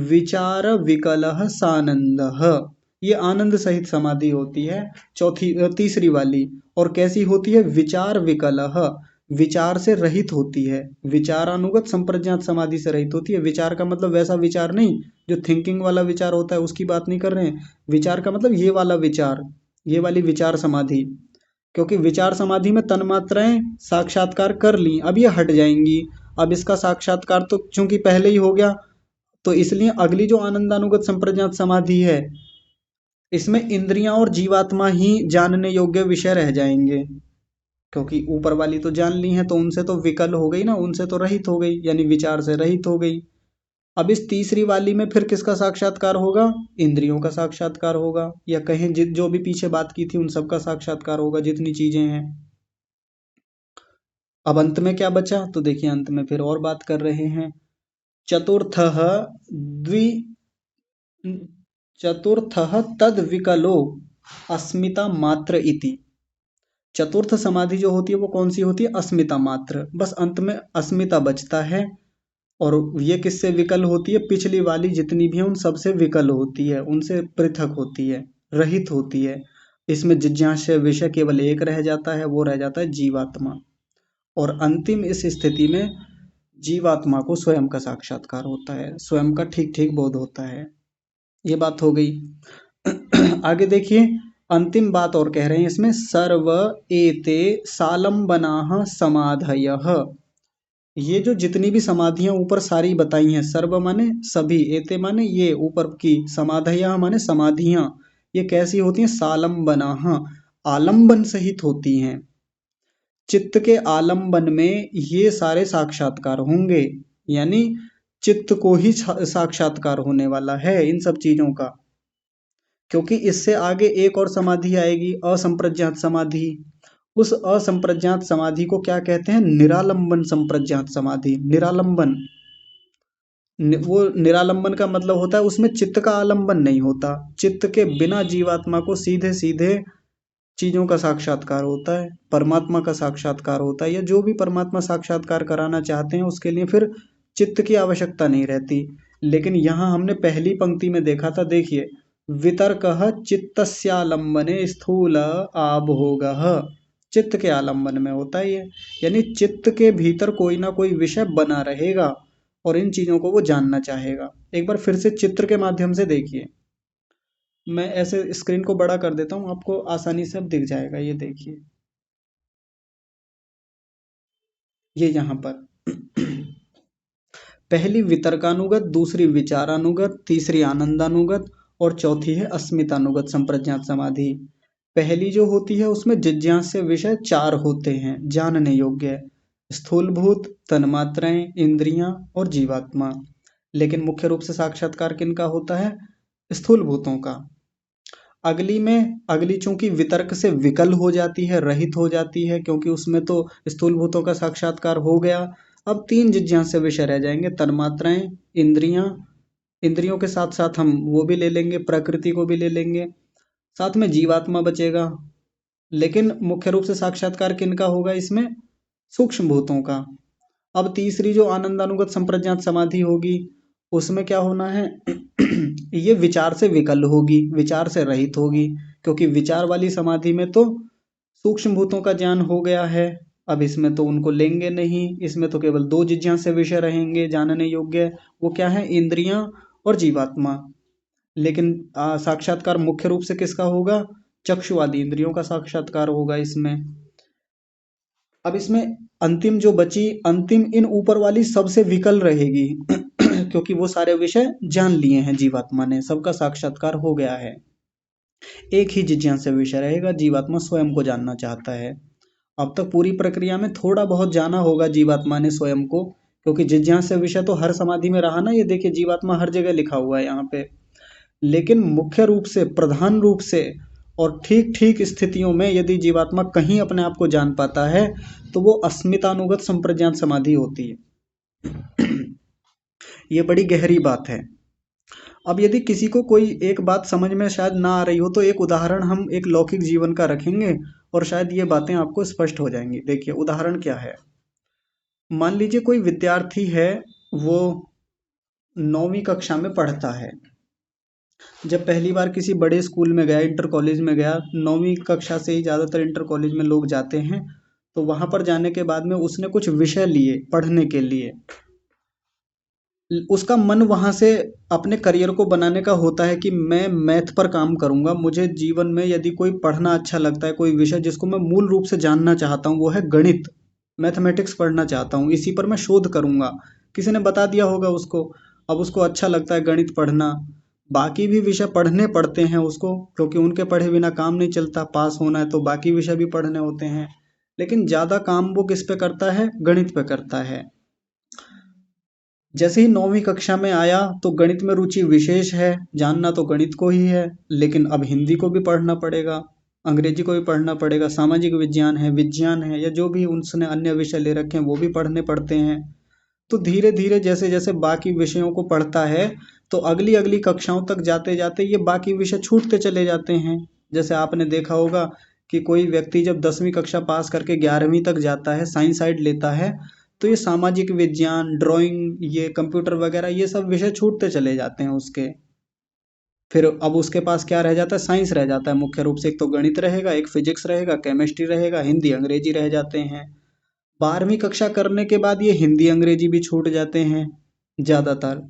विचार विकलः सानंदः, ये आनंद सहित समाधि होती है तीसरी वाली। और कैसी होती है? विचार विकलः, विचार से रहित होती है। विचारानुगत संप्रज्ञात समाधि से रहित होती है। विचार का मतलब वैसा विचार नहीं जो थिंकिंग वाला विचार होता है, उसकी बात नहीं कर रहे हैं। विचार का मतलब ये वाला विचार, ये वाली विचार समाधि। क्योंकि विचार समाधि में तन्मात्राएं साक्षात्कार कर ली, अब ये हट जाएंगी। अब इसका साक्षात्कार तो चूंकि पहले ही हो गया, तो इसलिए अगली जो आनंदानुगत संप्रज्ञात समाधि है, इसमें इंद्रियां और जीवात्मा ही जानने योग्य विषय रह जाएंगे। क्योंकि ऊपर वाली तो जान ली है, तो उनसे तो विकल हो गई ना, उनसे तो रहित हो गई, यानी विचार से रहित हो गई। अब इस तीसरी वाली में फिर किसका साक्षात्कार होगा? इंद्रियों का साक्षात्कार होगा, या कहें जो भी पीछे बात की थी उन सब का साक्षात्कार होगा, जितनी चीजें हैं। अब अंत में क्या बचा? तो देखिए अंत में फिर और बात कर रहे हैं। चतुर्थः द्वि चतुर्थः तद विकलो अस्मिता मात्र इति। चतुर्थ समाधि जो होती है वो कौन सी होती है? अस्मिता मात्र, बस अंत में अस्मिता बचता है। और ये किससे विकल होती है? पिछली वाली जितनी भी है उन सबसे विकल होती है, उनसे पृथक होती है, रहित होती है। इसमें जिज्ञास्य विषय केवल एक रह जाता है, वो रह जाता है जीवात्मा। और अंतिम इस स्थिति में जीवात्मा को स्वयं का साक्षात्कार होता है, स्वयं का ठीक ठीक बोध होता है। ये बात हो गई। आगे देखिए अंतिम बात और कह रहे हैं इसमें, सर्व एते सालंबनाः समाधयः। ये जो जितनी भी समाधियां ऊपर सारी बताई हैं, सर्व माने सभी, एते माने ये ऊपर की, समाधयः माने समाधियां, ये कैसी होती हैं? सालंबनाः, आलंबन सहित होती हैं। चित्त के आलंबन में ये सारे साक्षात्कार होंगे, यानी चित्त को ही साक्षात्कार होने वाला है इन सब चीजों का। क्योंकि इससे आगे एक और समाधि आएगी, असंप्रज्ञात समाधि। उस असंप्रज्ञात समाधि को क्या कहते हैं? निरालंबन संप्रज्ञात समाधि। निरालंबन, वो निरालंबन का मतलब होता है उसमें चित्त का आलंबन नहीं होता, चित्त के बिना जीवात्मा को सीधे सीधे चीजों का साक्षात्कार होता है, परमात्मा का साक्षात्कार होता है। या जो भी परमात्मा साक्षात्कार कराना चाहते हैं उसके लिए फिर चित्त की आवश्यकता नहीं रहती। लेकिन यहाँ हमने पहली पंक्ति में देखा था, देखिए, वितर्कः चित्तस्यालंबने स्थूल आभोगः, चित्त के आलंबन में होता है ये, यानी चित्त के भीतर कोई ना कोई विषय बना रहेगा और इन चीजों को वो जानना चाहेगा। एक बार फिर से चित्र के माध्यम से देखिए, मैं ऐसे स्क्रीन को बड़ा कर देता हूं, आपको आसानी से अब दिख जाएगा। ये देखिए, ये यहाँ पर पहली वितर्कानुगत, दूसरी विचारानुगत, तीसरी आनंदानुगत और चौथी है अस्मितानुगत संप्रज्ञात समाधि। पहली जो होती है उसमें जिज्ञास्य विषय चार होते हैं जानने योग्य, स्थूलभूत, तन्मात्राएं, इंद्रियां और जीवात्मा। लेकिन मुख्य रूप से साक्षात्कार किनका होता है? स्थूल भूतों का। अगली चूंकि वितर्क से विकल हो जाती है, रहित हो जाती है, क्योंकि उसमें तो स्थूल भूतों का साक्षात्कार हो गया। अब तीन जिज्ञास्य विषय रह जाएंगे, तन्मात्राएं, इंद्रियां, इंद्रियों के साथ साथ हम वो भी ले लेंगे, प्रकृति को भी ले लेंगे, साथ में जीवात्मा बचेगा। लेकिन मुख्य रूप से साक्षात्कार किनका होगा इसमें? सूक्ष्म भूतों का। अब तीसरी जो आनंदानुगत संप्रज्ञात समाधि होगी उसमें क्या होना है? ये विचार से विकल होगी, विचार से रहित होगी, क्योंकि विचार वाली समाधि में तो सूक्ष्म भूतों का ज्ञान हो गया है। अब इसमें तो उनको लेंगे नहीं, इसमें तो केवल दो जिज्ञास्य विषय रहेंगे जानने योग्य, वो क्या है? इंद्रियां और जीवात्मा। लेकिन साक्षात्कार मुख्य रूप से किसका होगा? चक्षुवादी इंद्रियों का साक्षात्कार होगा इसमें। अब इसमें अंतिम जो बची, अंतिम इन ऊपर वाली सबसे विकल रहेगी क्योंकि वो सारे विषय जान लिए हैं जीवात्मा ने, सबका साक्षात्कार हो गया है। एक ही जिज्ञासा विषय रहेगा, जीवात्मा स्वयं को जानना चाहता है। अब तक पूरी प्रक्रिया में थोड़ा बहुत जाना होगा जीवात्मा ने स्वयं को, क्योंकि जिज्ञासा विषय तो हर समाधि में रहा ना। ये देखिए जीवात्मा हर जगह लिखा हुआ है यहाँ पे। लेकिन मुख्य रूप से, प्रधान रूप से और ठीक ठीक स्थितियों में यदि जीवात्मा कहीं अपने आप को जान पाता है तो वो अस्मितानुगत संप्रज्ञात समाधि होती है। ये बड़ी गहरी बात है। अब यदि किसी को कोई एक बात समझ में शायद ना आ रही हो तो एक उदाहरण हम एक लौकिक जीवन का रखेंगे और शायद ये बातें आपको स्पष्ट हो जाएंगी। देखिए उदाहरण क्या है। मान लीजिए कोई विद्यार्थी है, वो 9वीं कक्षा में पढ़ता है। जब पहली बार किसी बड़े स्कूल में गया, इंटर कॉलेज में गया, 9वीं कक्षा से ही ज़्यादातर इंटर कॉलेज में लोग जाते हैं। तो वहाँ पर जाने के बाद में उसने कुछ विषय लिए पढ़ने के लिए। उसका मन वहाँ से अपने करियर को बनाने का होता है कि मैं मैथ पर काम करूँगा। मुझे जीवन में यदि कोई पढ़ना अच्छा लगता है, कोई विषय जिसको मैं मूल रूप से जानना चाहता हूँ, वो है गणित। मैथमेटिक्स पढ़ना चाहता हूँ, इसी पर मैं शोध करूँगा। किसी ने बता दिया होगा उसको, अब उसको अच्छा लगता है गणित पढ़ना। बाकी भी विषय पढ़ने पड़ते हैं उसको, क्योंकि उनके पढ़े बिना काम नहीं चलता। पास होना है तो बाकी विषय भी पढ़ने होते हैं। लेकिन ज़्यादा काम वो किस पे करता है? गणित पे करता है। जैसे ही 9वीं कक्षा में आया तो गणित में रुचि विशेष है, जानना तो गणित को ही है, लेकिन अब हिंदी को भी पढ़ना पड़ेगा, अंग्रेजी को भी पढ़ना पड़ेगा, सामाजिक विज्ञान है या जो भी उसने अन्य विषय ले रखे हैं वो भी पढ़ने पड़ते हैं। तो धीरे धीरे जैसे जैसे बाकी विषयों को पढ़ता है तो अगली अगली कक्षाओं तक जाते जाते ये बाकी विषय छूटते चले जाते हैं। जैसे आपने देखा होगा कि कोई व्यक्ति जब 10वीं कक्षा पास करके 11वीं तक जाता है, साइंस साइड लेता है, तो ये सामाजिक विज्ञान, ड्राइंग, ये कंप्यूटर वगैरह ये सब विषय छूटते चले जाते हैं उसके। फिर अब उसके पास क्या रह जाता है? साइंस रह जाता है मुख्य रूप से। एक तो गणित रहेगा, एक फिजिक्स रहेगा, केमिस्ट्री रहेगा, हिंदी अंग्रेजी रह जाते हैं। 12वीं कक्षा करने के बाद ये हिंदी अंग्रेजी भी छूट जाते हैं ज़्यादातर।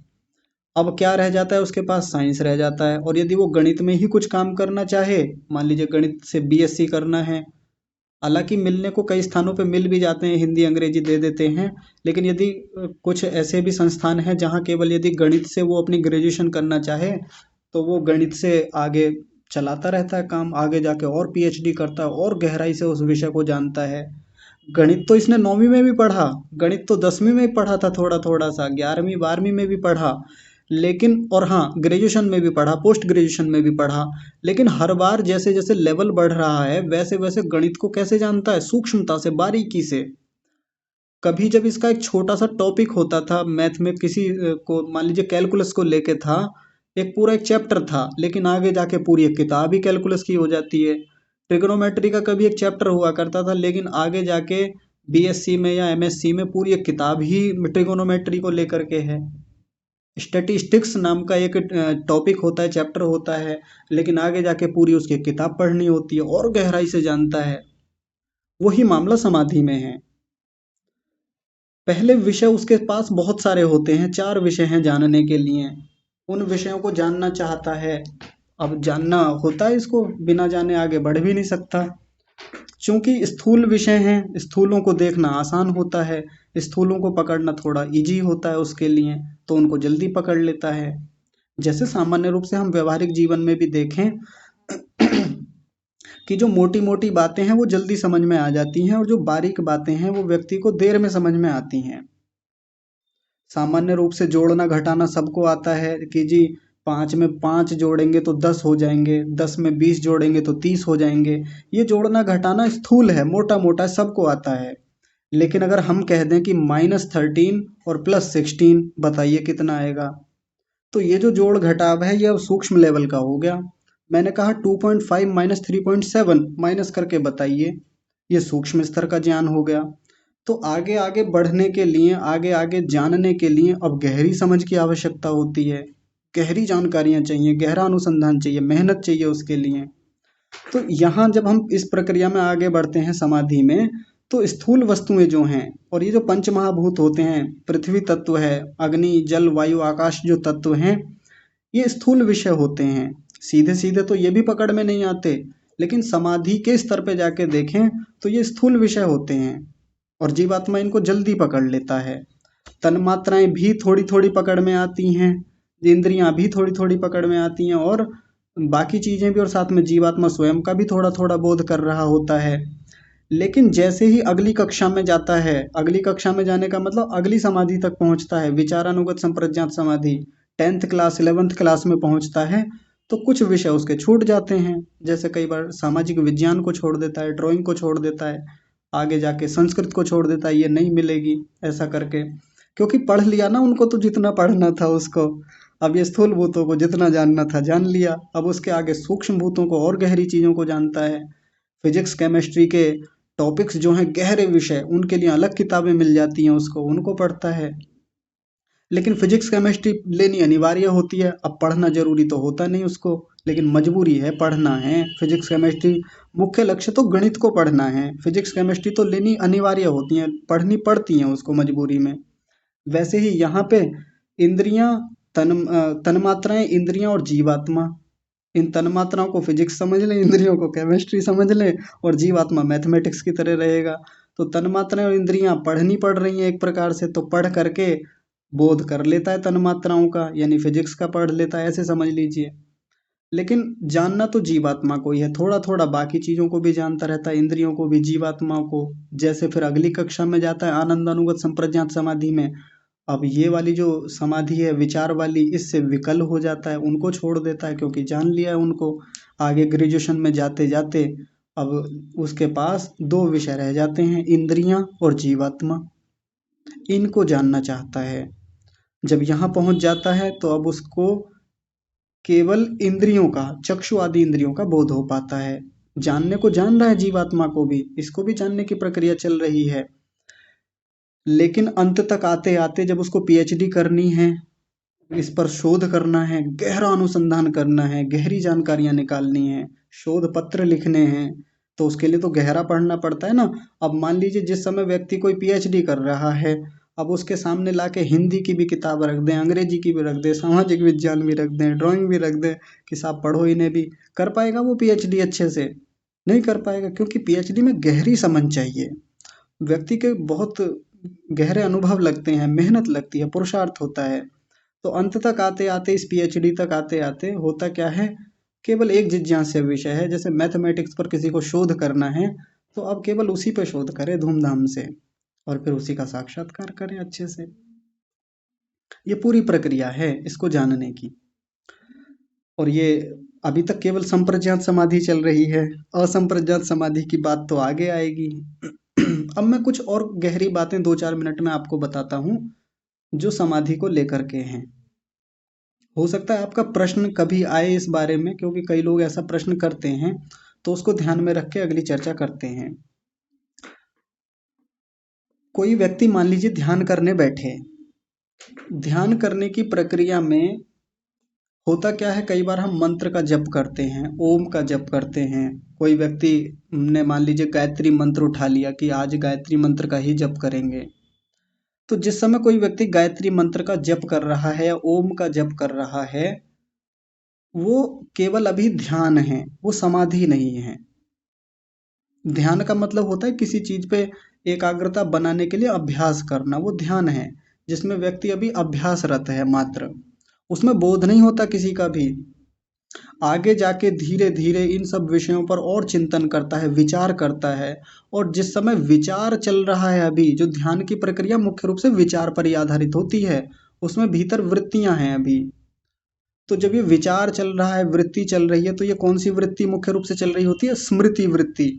अब क्या रह जाता है उसके पास? साइंस रह जाता है। और यदि वो गणित में ही कुछ काम करना चाहे, मान लीजिए गणित से बीएससी करना है, हालांकि मिलने को कई स्थानों पे मिल भी जाते हैं, हिंदी अंग्रेजी दे देते हैं। लेकिन यदि कुछ ऐसे भी संस्थान हैं जहाँ केवल यदि गणित से वो अपनी ग्रेजुएशन करना चाहे तो वो गणित से आगे चलाता रहता है काम, आगे जाके और पीएचडी करता है और गहराई से उस विषय को जानता है। गणित तो इसने 9वीं में भी पढ़ा, गणित तो 10वीं में भी पढ़ा था, थोड़ा थोड़ा सा 11वीं 12वीं में भी पढ़ा, लेकिन और हाँ ग्रेजुएशन में भी पढ़ा, पोस्ट ग्रेजुएशन में भी पढ़ा। लेकिन हर बार जैसे जैसे लेवल बढ़ रहा है वैसे वैसे गणित को कैसे जानता है? सूक्ष्मता से, बारीकी से। कभी जब इसका एक छोटा सा टॉपिक होता था मैथ में, किसी को मान लीजिए कैलकुलस को लेके था, एक पूरा एक चैप्टर था, लेकिन आगे जाके पूरी एक किताब ही कैलकुलस की हो जाती है। ट्रिग्नोमेट्री का कभी एक चैप्टर हुआ करता था, लेकिन आगे जाके बीएससी में या एमएससी में पूरी एक किताब ही ट्रिग्नोमेट्री को लेकर के है। स्टैटिस्टिक्स नाम का एक टॉपिक होता है, चैप्टर होता है, लेकिन आगे जाके पूरी उसकी किताब पढ़नी होती है और गहराई से जानता है। वही मामला समाधि में है। पहले विषय उसके पास बहुत सारे होते हैं, 4 विषय हैं जानने के लिए, उन विषयों को जानना चाहता है। अब जानना होता है इसको, बिना जाने आगे बढ़ भी नहीं सकता। चूंकि स्थूल विषय हैं, स्थूलों को देखना आसान होता है, स्थूलों को पकड़ना थोड़ा इजी होता है उसके लिए, तो उनको जल्दी पकड़ लेता है। जैसे सामान्य रूप से हम व्यवहारिक जीवन में भी देखें कि जो मोटी मोटी बातें हैं वो जल्दी समझ में आ जाती हैं और जो बारीक बातें हैं वो व्यक्ति को देर में समझ में आती हैं। सामान्य रूप से जोड़ना घटाना सबको आता है कि जी 5 में 5 जोड़ेंगे तो 10 हो जाएंगे, 10 में 20 जोड़ेंगे तो 30 हो जाएंगे। ये जोड़ना घटाना स्थूल है, मोटा मोटा सबको आता है। लेकिन अगर हम कह दें कि -13 और +16 बताइए कितना आएगा, तो ये जो जोड़ घटाव है ये अब सूक्ष्म लेवल का हो गया। मैंने कहा 2.5 माइनस 3.7 माइनस करके बताइए, ये सूक्ष्म स्तर का ज्ञान हो गया। तो आगे आगे बढ़ने के लिए, आगे आगे जानने के लिए अब गहरी समझ की आवश्यकता होती है, गहरी जानकारियां चाहिए, गहरा अनुसंधान चाहिए, मेहनत चाहिए उसके लिए। तो यहाँ जब हम इस प्रक्रिया में आगे बढ़ते हैं समाधि में, तो स्थूल वस्तुएं जो हैं और ये जो पंच महाभूत होते हैं, पृथ्वी तत्व है, अग्नि जल वायु आकाश जो तत्व हैं, ये स्थूल विषय होते हैं। सीधे सीधे तो ये भी पकड़ में नहीं आते, लेकिन समाधि के स्तर पे जाके देखें तो ये स्थूल विषय होते हैं और जीवात्मा इनको जल्दी पकड़ लेता है। तन्मात्राएं भी थोड़ी थोड़ी पकड़ में आती हैं, इंद्रियां भी थोड़ी थोड़ी पकड़ में आती हैं और बाकी चीजें भी, और साथ में जीवात्मा स्वयं का भी थोड़ा थोड़ा बोध कर रहा होता है। लेकिन जैसे ही अगली कक्षा में जाता है, अगली कक्षा में जाने का मतलब अगली समाधि तक पहुंचता है, विचारानुगत संप्रज्ञात समाधि, 10th क्लास 11th क्लास में पहुंचता है, तो कुछ विषय उसके छूट जाते हैं। जैसे कई बार सामाजिक विज्ञान को छोड़ देता है, ड्राइंग को छोड़ देता है, आगे जाके संस्कृत को छोड़ देता है, ये नहीं मिलेगी ऐसा करके। क्योंकि पढ़ लिया ना उनको, तो जितना पढ़ना था उसको। अब ये स्थूल भूतों को जितना जानना था जान लिया, अब उसके आगे सूक्ष्म भूतों को और गहरी चीज़ों को जानता है। फिजिक्स केमिस्ट्री के टॉपिक्स जो हैं गहरे विषय, उनके लिए अलग किताबें मिल जाती हैं उसको, उनको पढ़ता है। लेकिन फिजिक्स केमिस्ट्री लेनी अनिवार्य होती है, अब पढ़ना जरूरी तो होता नहीं उसको, लेकिन मजबूरी है, पढ़ना है। फिजिक्स केमिस्ट्री मुख्य लक्ष्य तो गणित को पढ़ना है, फिजिक्स केमिस्ट्री तो लेनी अनिवार्य होती हैं, पढ़नी पड़ती हैं उसको मजबूरी में। वैसे ही यहाँ पे इंद्रियां, तन्मात्राएं, इंद्रियां और जीवात्मा, इन तन्मात्राओं को फिजिक्स समझ लें, इंद्रियों को केमिस्ट्री समझ लें, और जीवात्मा मैथमेटिक्स की तरह रहेगा। तो तन्मात्राएं और इंद्रियां पढ़नी पड़ रही हैं एक प्रकार से, तो पढ़ करके बोध कर लेता है तन्मात्राओं का, यानी फिजिक्स का पढ़ लेता है, ऐसे समझ लीजिए। लेकिन जानना तो जीवात्मा को ही है, थोड़ा थोड़ा बाकी चीजों को भी जानता रहता है, इंद्रियों को भी, जीवात्माओं को। जैसे फिर अगली कक्षा में जाता है आनंद अनुगत संप्रज्ञात समाधि में, अब ये वाली जो समाधि है विचार वाली, इससे विकल हो जाता है, उनको छोड़ देता है क्योंकि जान लिया है उनको। आगे ग्रेजुएशन में जाते जाते अब उसके पास दो विषय रह जाते हैं, इंद्रियां और जीवात्मा, इनको जानना चाहता है। जब यहाँ पहुंच जाता है तो अब उसको केवल इंद्रियों का, चक्षु आदि इंद्रियों का बोध हो पाता है। जानने को जान रहा है जीवात्मा को भी, इसको भी जानने की प्रक्रिया चल रही है। लेकिन अंत तक आते आते जब उसको पीएचडी करनी है, इस पर शोध करना है, गहरा अनुसंधान करना है, गहरी जानकारियां निकालनी है, शोध पत्र लिखने हैं, तो उसके लिए तो गहरा पढ़ना पड़ता है ना। अब मान लीजिए जिस समय व्यक्ति कोई पीएचडी कर रहा है, अब उसके सामने लाके हिंदी की भी किताब रख दें, अंग्रेजी की भी रख दें, सामाजिक विज्ञान भी रख दें, ड्राइंग भी रख दें कि साहब पढ़ो, इन्हें भी, कर पाएगा वो पीएचडी अच्छे से? नहीं कर पाएगा, क्योंकि पीएचडी में गहरी समझ चाहिए। व्यक्ति के बहुत गहरे अनुभव लगते हैं, मेहनत लगती है, पुरुषार्थ होता है। तो अंत तक आते आते, इस पीएचडी तक आते आते होता क्या है, केवल एक जिज्ञास्य विषय है। जैसे मैथमेटिक्स पर किसी को शोध करना है, तो अब केवल उसी पर शोध करे धूमधाम से, और फिर उसी का साक्षात्कार करें अच्छे से। ये पूरी प्रक्रिया है इसको जानने की। और ये अभी तक केवल संप्रज्ञात समाधि चल रही है, असंप्रज्ञात समाधि की बात तो आगे आएगी। अब मैं कुछ और गहरी बातें 2-4 मिनट में आपको बताता हूँ जो समाधि को लेकर के हैं। हो सकता है आपका प्रश्न कभी आए इस बारे में, क्योंकि कई लोग ऐसा प्रश्न करते हैं, तो उसको ध्यान में रख के अगली चर्चा करते हैं। कोई व्यक्ति मान लीजिए ध्यान करने बैठे, ध्यान करने की प्रक्रिया में होता क्या है, कई बार हम मंत्र का जप करते हैं, ओम का जप करते हैं। कोई व्यक्ति ने मान लीजिए गायत्री मंत्र उठा लिया कि आज गायत्री मंत्र का ही जप करेंगे। तो जिस समय कोई व्यक्ति गायत्री मंत्र का जप कर रहा है या ओम का जप कर रहा है, वो केवल अभी ध्यान है, वो समाधि नहीं है। ध्यान का मतलब होता है किसी चीज पे एकाग्रता बनाने के लिए अभ्यास करना, वो ध्यान है, जिसमें व्यक्ति अभी अभ्यासरत है मात्र, उसमें बोध नहीं होता किसी का भी। आगे जाके धीरे धीरे इन सब विषयों पर और चिंतन करता है, विचार करता है। और जिस समय विचार चल रहा है, अभी जो ध्यान की प्रक्रिया मुख्य रूप से विचार पर ही आधारित होती है, उसमें भीतर वृत्तियां हैं अभी। तो जब ये विचार चल रहा है, वृत्ति चल रही है, तो ये कौन सी वृत्ति मुख्य रूप से चल रही होती है? स्मृति वृत्ति।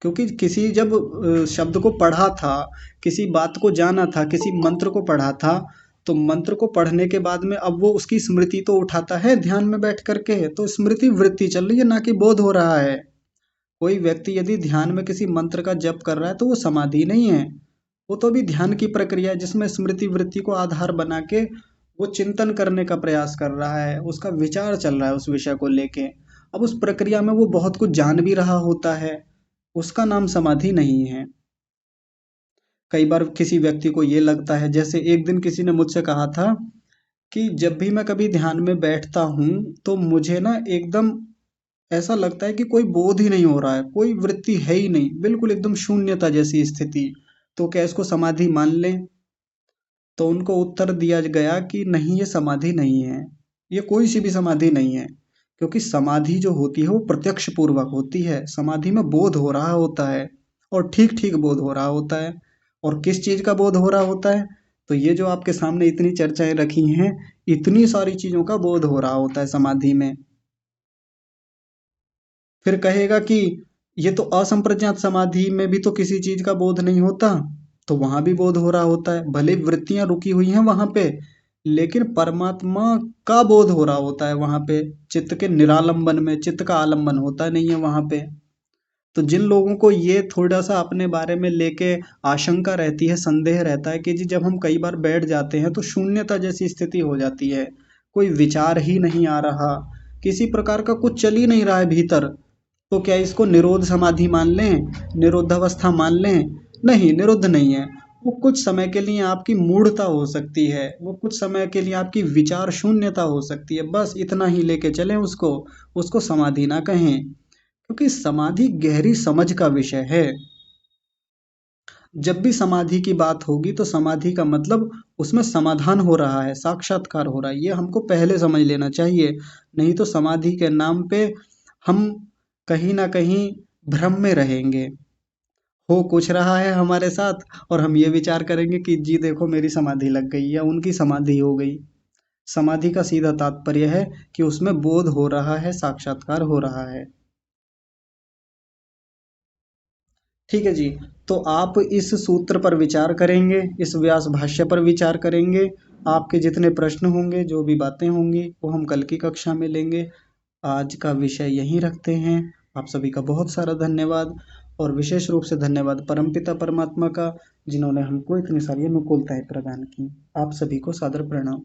क्योंकि किसी जब शब्द को पढ़ा था, किसी बात को जाना था, किसी मंत्र को पढ़ा था, तो मंत्र को पढ़ने के बाद में अब वो उसकी स्मृति तो उठाता है ध्यान में बैठ करके, तो स्मृति वृत्ति चल रही है, ना कि बोध हो रहा है। कोई व्यक्ति यदि ध्यान में किसी मंत्र का जप कर रहा है तो वो समाधि नहीं है, वो तो भी ध्यान की प्रक्रिया है, जिसमें स्मृति वृत्ति को आधार बना के वो चिंतन करने का प्रयास कर रहा है, उसका विचार चल रहा है उस विषय को लेके। अब उस प्रक्रिया में वो बहुत कुछ जान भी रहा होता है, उसका नाम समाधि नहीं है। कई बार किसी व्यक्ति को ये लगता है, जैसे एक दिन किसी ने मुझसे कहा था कि जब भी मैं कभी ध्यान में बैठता हूँ तो मुझे ना एकदम ऐसा लगता है कि कोई बोध ही नहीं हो रहा है, कोई वृत्ति है ही नहीं, बिल्कुल एकदम शून्यता जैसी स्थिति। तो क्या इसको समाधि मान लें? तो उनको उत्तर दिया गया कि नहीं, ये समाधि नहीं है, ये कोई सी भी समाधि नहीं है। क्योंकि समाधि जो होती है वो प्रत्यक्ष पूर्वक होती है, समाधि में बोध हो रहा होता है, और ठीक ठीक बोध हो रहा होता है। और किस चीज का बोध हो रहा होता है? तो ये जो आपके सामने इतनी चर्चाएं रखी हैं, इतनी सारी चीजों का बोध हो रहा होता है समाधि में। फिर कहेगा कि ये तो असंप्रज्ञात समाधि में भी तो किसी चीज का बोध नहीं होता। तो वहां भी बोध हो रहा होता है, भले वृत्तियां रुकी हुई हैं वहां पे, लेकिन परमात्मा का बोध हो रहा होता है वहां पे। चित्त के निरालंबन में चित्त का आलंबन होता नहीं है वहां पे। तो जिन लोगों को ये थोड़ा सा अपने बारे में लेके आशंका रहती है, संदेह रहता है कि जी जब हम कई बार बैठ जाते हैं तो शून्यता जैसी स्थिति हो जाती है, कोई विचार ही नहीं आ रहा, किसी प्रकार का कुछ चल ही नहीं रहा है भीतर, तो क्या इसको निरोध समाधि मान लें, निरोधावस्था मान लें? नहीं, निरुद्ध नहीं है। वो कुछ समय के लिए आपकी मूढ़ता हो सकती है, वो कुछ समय के लिए आपकी विचार शून्यता हो सकती है, बस इतना ही लेके चलें उसको। उसको समाधि ना कहें, क्योंकि समाधि गहरी समझ का विषय है। जब भी समाधि की बात होगी तो समाधि का मतलब उसमें समाधान हो रहा है, साक्षात्कार हो रहा है, ये हमको पहले समझ लेना चाहिए। नहीं तो समाधि के नाम पे हम कहीं ना कहीं भ्रम में रहेंगे, हो कुछ रहा है हमारे साथ और हम ये विचार करेंगे कि जी देखो मेरी समाधि लग गई या उनकी समाधि हो गई। समाधि का सीधा तात्पर्य है कि उसमें बोध हो रहा है, साक्षात्कार हो रहा है। ठीक है जी। तो आप इस सूत्र पर विचार करेंगे, इस व्यास भाष्य पर विचार करेंगे। आपके जितने प्रश्न होंगे, जो भी बातें होंगी, वो हम कल की कक्षा में लेंगे। आज का विषय यहीं रखते हैं। आप सभी का बहुत सारा धन्यवाद, और विशेष रूप से धन्यवाद परमपिता परमात्मा का, जिन्होंने हमको इतनी सारी अनुकूलताएं प्रदान की। आप सभी को सादर प्रणाम।